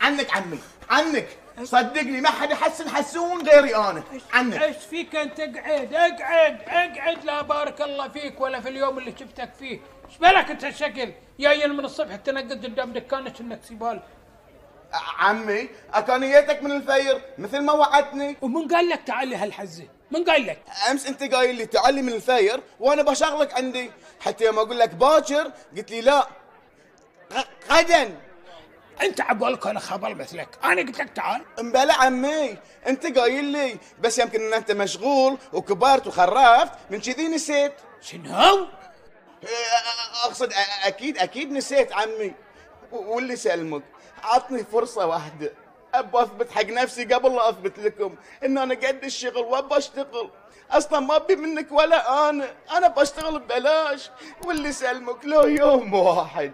عنك عمي، عنك صدقني ما حد يحسن حسون غيري انا. عنك. ايش فيك انت؟ اقعد لا بارك الله فيك ولا في اليوم اللي شفتك فيه. ايش بالك انت الشكل جاي من الصبح تنقز قدام دكانك انك سيبال؟ عمي اكانيتك من الفير مثل ما وعدتني. ومن قال لك تعال لي هالحزه؟ من قال لك؟ امس انت قايل لي تعالي من الفير وانا بشغلك عندي، حتى يوم اقول لك باكر قلت لي لا غدا. انت عقولك انا خبل مثلك، انا قلت لك تعال. امبلا عمي انت قايل لي، بس يمكن ان انت مشغول وكبرت وخرفت من كذي نسيت. شنو؟ اقصد اكيد نسيت عمي. واللي سلمك عطني فرصه واحده ابى اثبت حق نفسي قبل لا اثبت لكم ان انا قد الشغل وابى اشتغل. اصلا ما ابي منك ولا انا بشتغل ببلاش. واللي سلمك لو يوم واحد